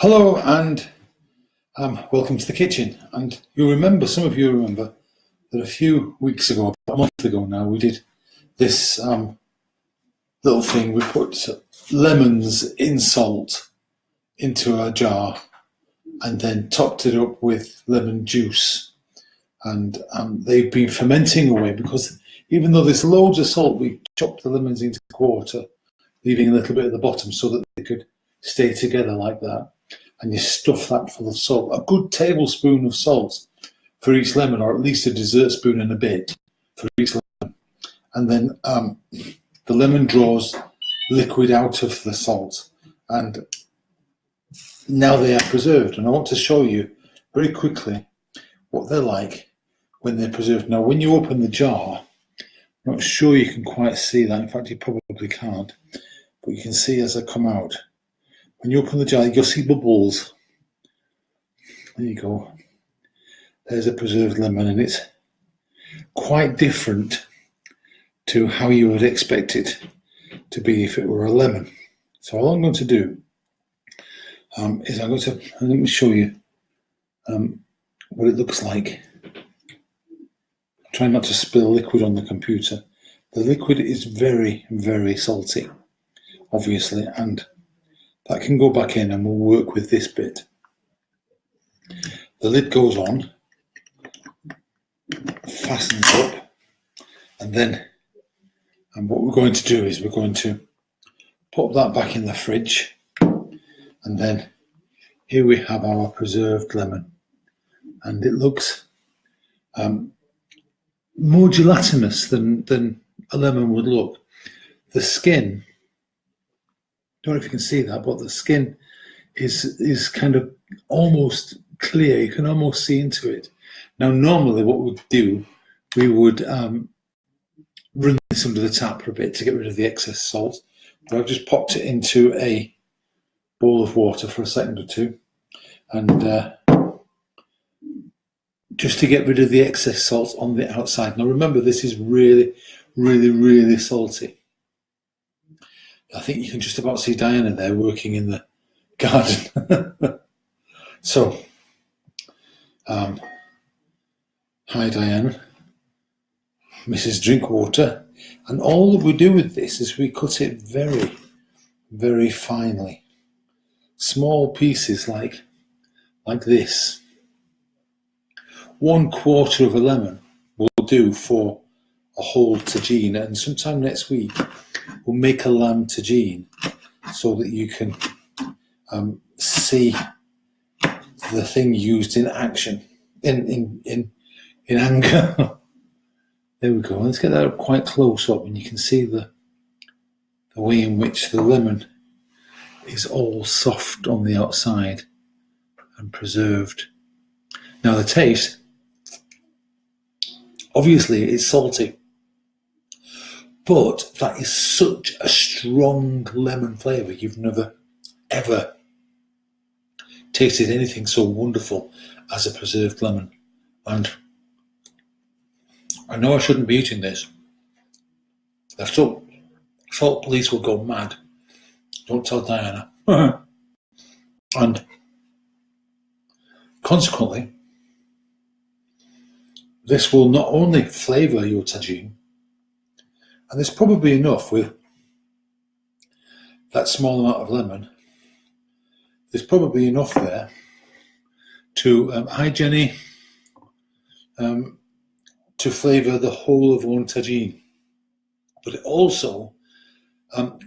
Hello and welcome to the kitchen. And some of you remember that a few weeks ago, about a month ago now, we did this little thing. We put lemons in salt into a jar and then topped it up with lemon juice. And they've been fermenting away because even though there's loads of salt, we chopped the lemons into a quarter, leaving a little bit at the bottom so that they could stay together like that. And you stuff that full of salt. A good tablespoon of salt for each lemon, or at least a dessert spoon and a bit for each lemon. And then the lemon draws liquid out of the salt. And now they are preserved. And I want to show you very quickly what they're like when they're preserved. Now, when you open the jar, I'm not sure you can quite see that. In fact, you probably can't. But you can see as they come out. When you open the jar, you'll see bubbles. There you go. There's a preserved lemon, and it's quite different to how you would expect it to be if it were a lemon. So all I'm going to do is let me show you what it looks like. Try not to spill liquid on the computer. The liquid is very, very salty, obviously, and that can go back in and we'll work with this bit. The lid goes on, fastens up, and then what we're going to do is we're going to pop that back in the fridge, and then here we have our preserved lemon, and it looks more gelatinous than a lemon would look. The skin, don't know if you can see that, but the skin is kind of almost clear. You can almost see into it. Now, normally what we'd do, we would run this under the tap for a bit to get rid of the excess salt. But I've just popped it into a bowl of water for a second or two, and just to get rid of the excess salt on the outside. Now, remember, this is really, really, really salty. I think you can just about see Diana there working in the garden. So, hi Diana, Mrs. Drinkwater. And all that we do with this is we cut it very, very finely. Small pieces like this. 1/4 of a lemon will do for a whole tagine, and sometime next week we'll make a lamb tagine so that you can see the thing used in action, in anger. There we go. Let's get that up quite close up, and you can see the way in which the lemon is all soft on the outside and preserved. Now the taste, obviously it's salty, but that is such a strong lemon flavour. You've never, ever tasted anything so wonderful as a preserved lemon. And I know I shouldn't be eating this. The salt police will go mad. Don't tell Diana. And consequently, this will not only flavour your tagine, and there's probably enough with that small amount of lemon. There's probably enough there to, hi Jenny, to flavour the whole of one tagine. But it also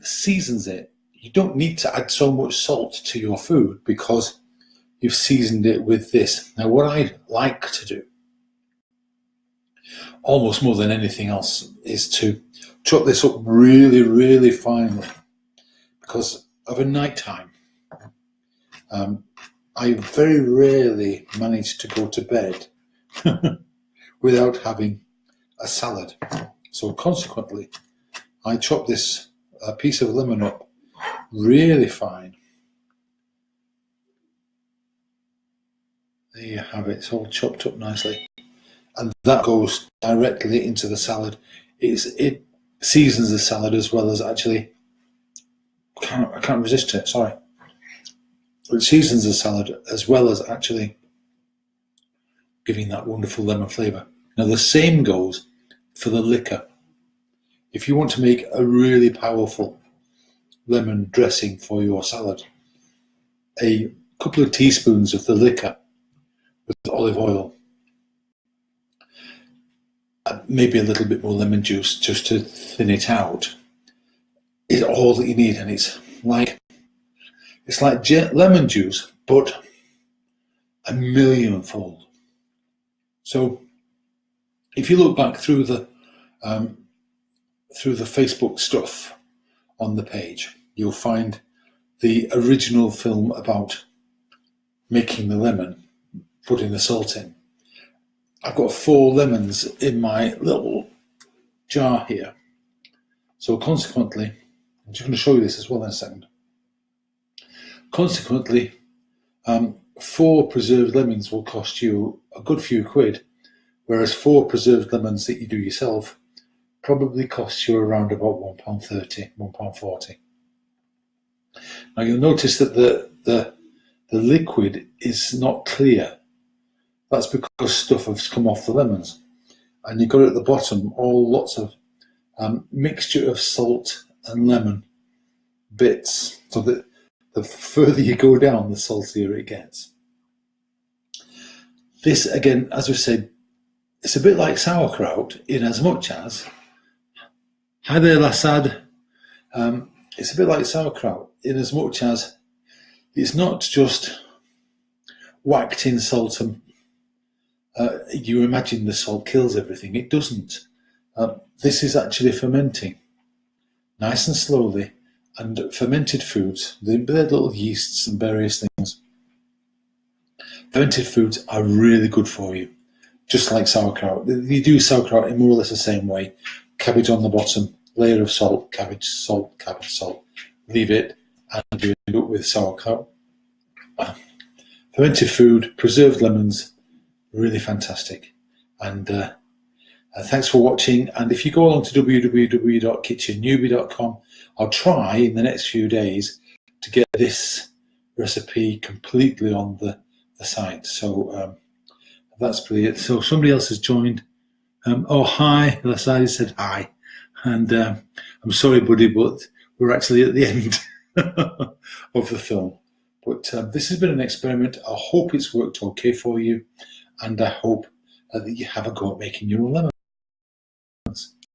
seasons it. You don't need to add so much salt to your food because you've seasoned it with this. Now, what I like to do, almost more than anything else, is to chop this up really, really finely, because of a night time. I very rarely manage to go to bed without having a salad. So consequently, I chop this piece of lemon up really fine. There you have it. It's all chopped up nicely. And that goes directly into the salad. It seasons the salad as well as actually, I can't resist it, sorry. which seasons the salad as well as actually giving that wonderful lemon flavour. Now the same goes for the liquor. If you want to make a really powerful lemon dressing for your salad, a couple of teaspoons of the liquor with olive oil, maybe a little bit more lemon juice just to thin it out, is all that you need. And it's like lemon juice, but a millionfold. So if you look back through the Facebook stuff on the page, you'll find the original film about making the lemon, putting the salt in. I've got 4 lemons in my little jar here. So consequently, I'm just going to show you this as well in a second. Consequently, 4 preserved lemons will cost you a good few quid, whereas 4 preserved lemons that you do yourself probably costs you around about £1.30, £1.40. Now you'll notice that the liquid is not clear. That's because stuff has come off the lemons. And you've got at the bottom lots of mixture of salt and lemon bits, so that the further you go down, the saltier it gets. This, again, as we said, it's a bit like sauerkraut in as much as, hi there, Lassad. It's a bit like sauerkraut in as much as it's not just whacked in salt and you imagine the salt kills everything. It doesn't. This is actually fermenting nice and slowly, and fermented foods, they're little yeasts and various things. Fermented foods are really good for you, just like sauerkraut. You do sauerkraut in more or less the same way. Cabbage on the bottom, layer of salt, cabbage, salt, leave it, and you end up with sauerkraut. Fermented food, preserved lemons, really fantastic. And thanks for watching. And if you go along to www.kitchennewbie.com, I'll try in the next few days to get this recipe completely on the site. So that's brilliant. So somebody else has joined. Oh, hi. Lasadi said hi. And I'm sorry, buddy, but we're actually at the end of the film. But this has been an experiment. I hope it's worked okay for you. And I hope that you have a go at making your own lemon.